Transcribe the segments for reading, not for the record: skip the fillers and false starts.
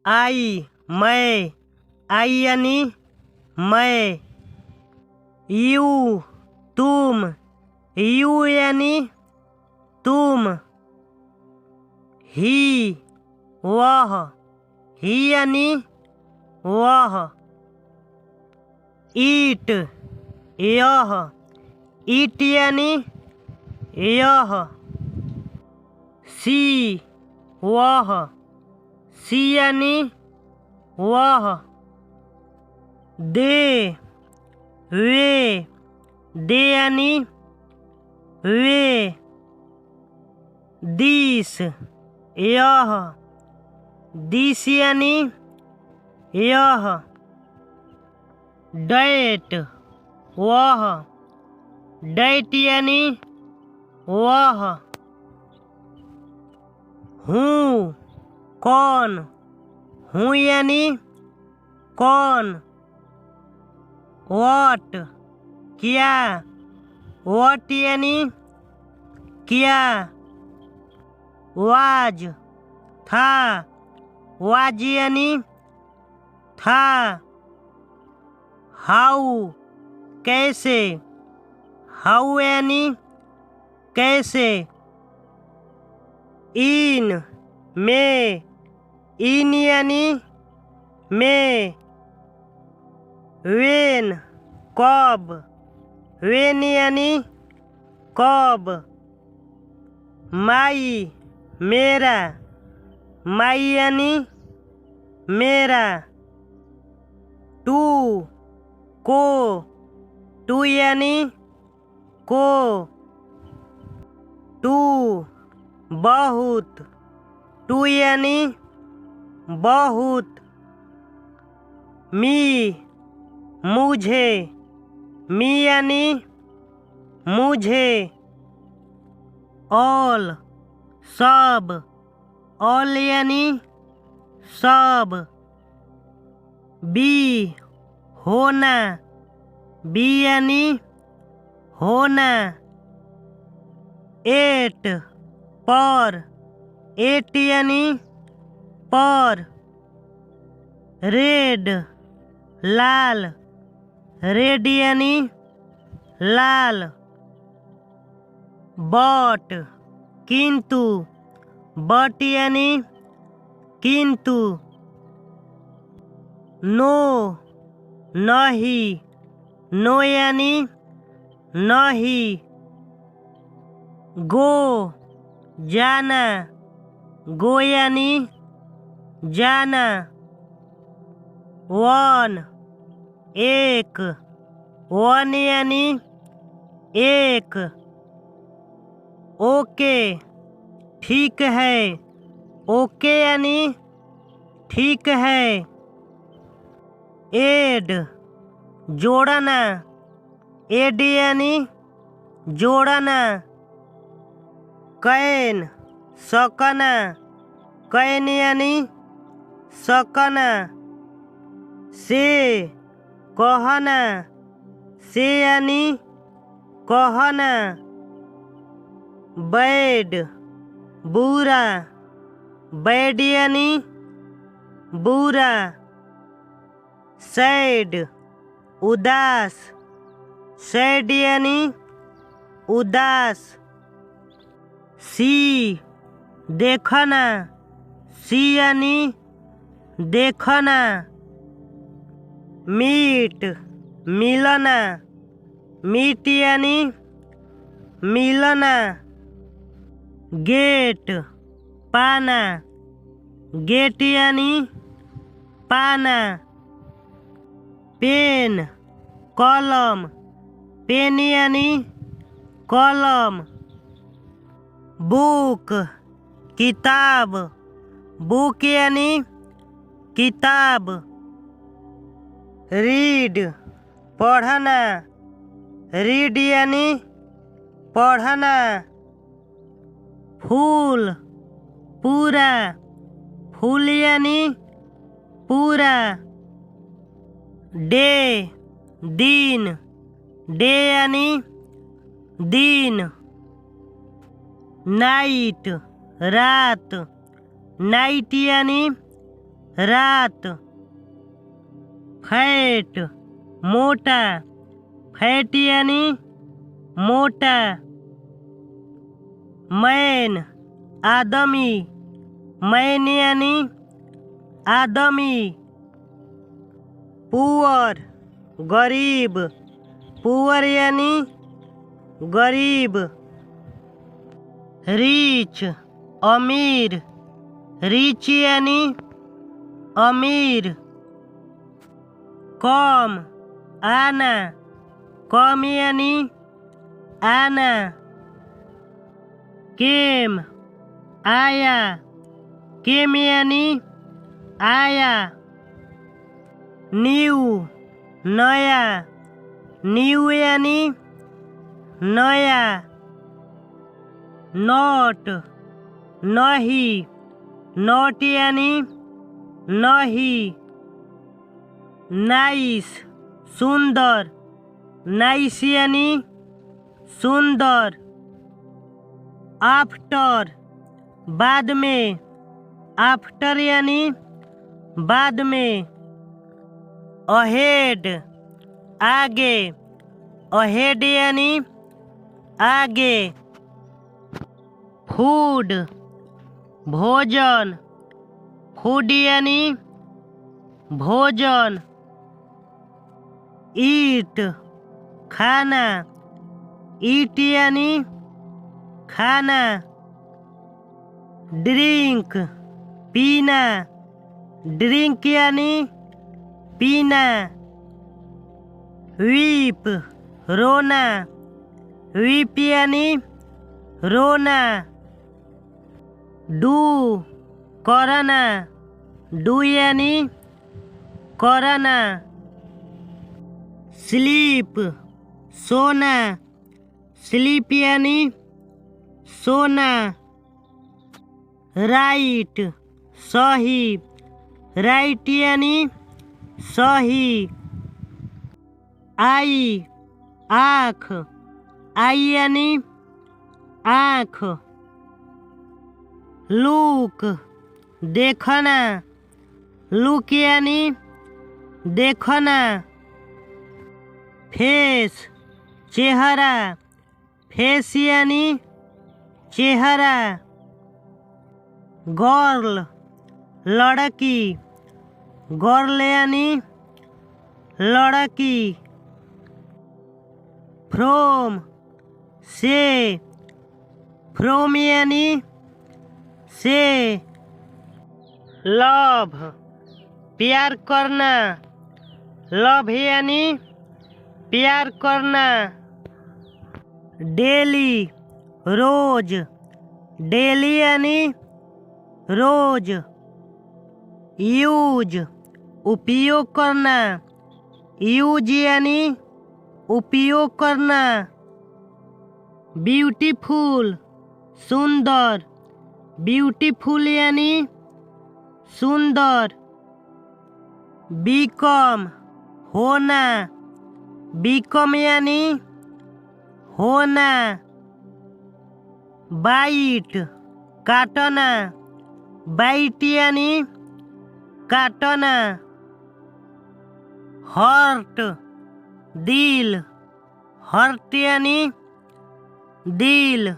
आई मैं, आई यानी मैं। यू तुम, यू यानी तुम। ही वह, ही यानी वह। ईट यह, ईट यानी यह। सी वह, सी यानी वह। दे वे, दे यानी वे। दिस यह, दिस यानी यह। डैट वह, डैट यानी वह। हूँ कौन, हूँ यानी कौन। व्हाट क्या, व्हाट यानी क्या। वाज था, वाज यानी था। हाउ कैसे, हाउ यानी कैसे। इन में, इन यानी में। वेन कब, वेन यानी कब। माई मेरा, माई यानी मेरा। टू को, टू यानी को। टू बहुत, टू यानी बहुत। मी मुझे, मी यानी मुझे। ऑल सब, ऑल यानी सब। बी होना, बी यानी होना। एट पर, एट यानी पर। रेड लाल, रेड यानी लाल। बट किंतु, बट यानी किंतु। नो नहीं, नो यानी नहीं। गो जाना, गो यानी जाना। वन एक, वन यानी एक। ओके ठीक है, ओके यानी ठीक है। एड जोड़ना, एड यानी जोड़ना। कैन सकना, कैन यानी सकना। से कहना, से यानी कहना। बैड बुरा, बैड यानी बुरा। सैड उदास, सैड यानी उदास। सी देखना, सी यानी देखना। मीट मिलना, मीट यानी मिलना। गेट पाना, गेट यानी पाना। पेन कलम, पेन यानी कलम। बुक किताब, बुक यानी किताब। रीड पढ़ना, रीड यानी पढ़ना। फूल पूरा, फूल यानी पूरा। डे दिन, डे यानी दिन। नाइट रात, नाइट यानी रात। फैट मोटा, फैट यानी मोटा। मैन आदमी, मैन यानी आदमी। पुअर गरीब, पुअर यानी गरीब। रिच अमीर, रिच यानी अमीर। कम आना, कम यानी आना। केम आया, केम यानी आया। न्यू नया, न्यू यानी नया। नॉट नहीं, नॉट यानी नहीं। नाइस सुंदर, नाइस यानी सुंदर। आफ्टर बाद में, आफ्टर यानी बाद में। अहेड आगे, अहेड यानी आगे। फूड भोजन, फूड यानी भोजन। ईट खाना, ईट यानी खाना। ड्रिंक पीना, ड्रिंक यानी पीना। वीप रोना, वीप यानी रोना। डू करना, डू यानी करना। स्लीप सोना, स्लीप यानी सोना। राइट सही, राइट यानी सही। आई आँख, आई यानी आँख। लुक देखना, लुक यानी देखना। फेस चेहरा, फेस यानी चेहरा। गर्ल लड़की, गर्ल यानी लड़की। फ्रॉम से, फ्रॉम यानी से। लव प्यार करना, लव यानी प्यार करना। डेली रोज, डेली यानी रोज। यूज उपयोग करना, यूज यानी उपयोग करना। ब्यूटीफुल सुंदर, ब्यूटीफुल यानी सुंदर। बीकम होना, बीकम यानी होना। बाइट काटना, बाइट यानी काटना। हर्ट दिल, हर्ट यानी दिल।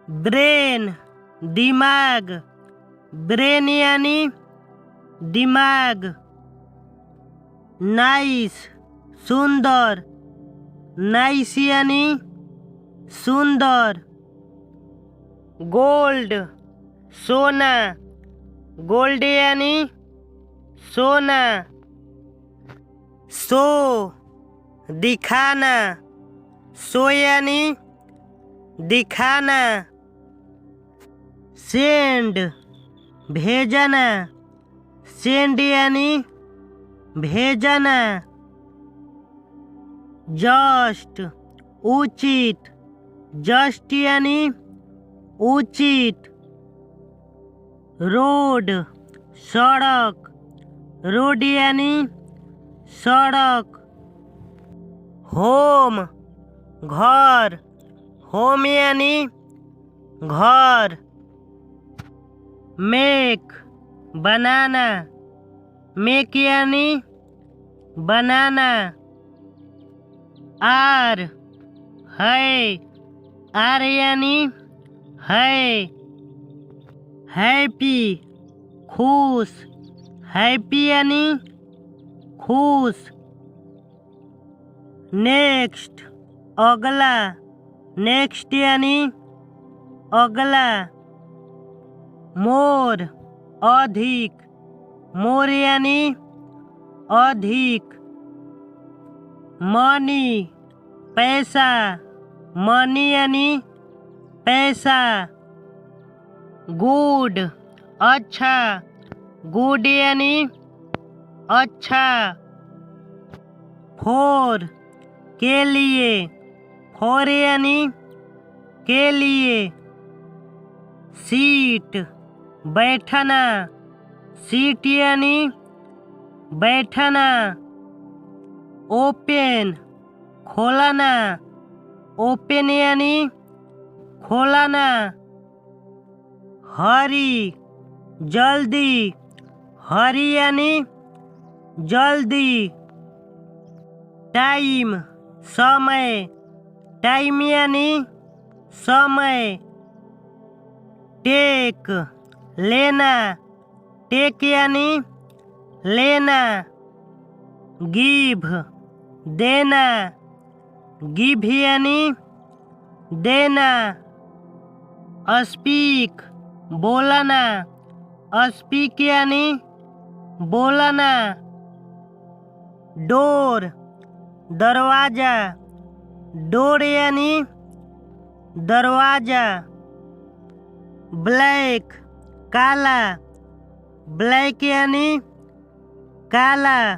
ब्रेन दिमाग, ब्रेन यानी दिमाग। नाइस सुंदर, नाइस यानी सुंदर। गोल्ड सोना, गोल्ड यानी सोना। शो दिखाना, शो यानी दिखाना। सेंड भेजना, सेंड यानी भेजना। जस्ट उचित, जस्ट यानी उचित। रोड सड़क, रोड यानी सड़क। होम घर, होम यानी घर। मेक बनाना, मेक यानी बनाना। आर है, आर यानी है। हैप्पी खुश, हैप्पी यानी खुश। नेक्स्ट अगला, नेक्स्ट यानी अगला। मोर अधिक, मोर यानी अधिक। मनी पैसा, मनी यानी पैसा। गुड अच्छा, गुड यानी अच्छा। फोर के लिए, फोर यानी के लिए। सीट बैठना, सीट यानी बैठना। ओपन खोलना, ओपन यानी खोलना। हरी जल्दी, हरी यानी जल्दी। टाइम समय, टाइम यानी समय। टेक लेना, टेक यानी लेना। गिव देना, गिव यानी देना। स्पीक बोलना, स्पीक यानी बोलना। डोर दरवाजा, डोर यानी दरवाजा। ब्लैक काला, ब्लैक यानी काला।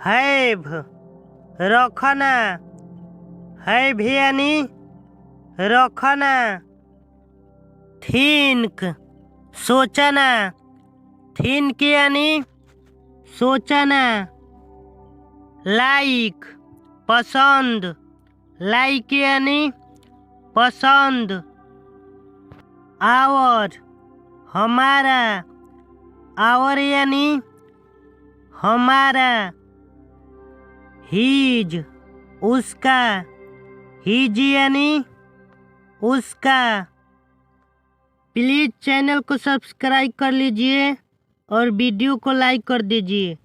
हैव रखना, हैव यानी रखना। थिंक सोचना, थिंक यानी सोचना। लाइक पसंद, लाइक यानी पसंद। आवर हमारा, आवर यानी हमारा। हीज उसका, हीज यानी उसका। प्लीज़ चैनल को सब्सक्राइब कर लीजिए और वीडियो को लाइक कर दीजिए।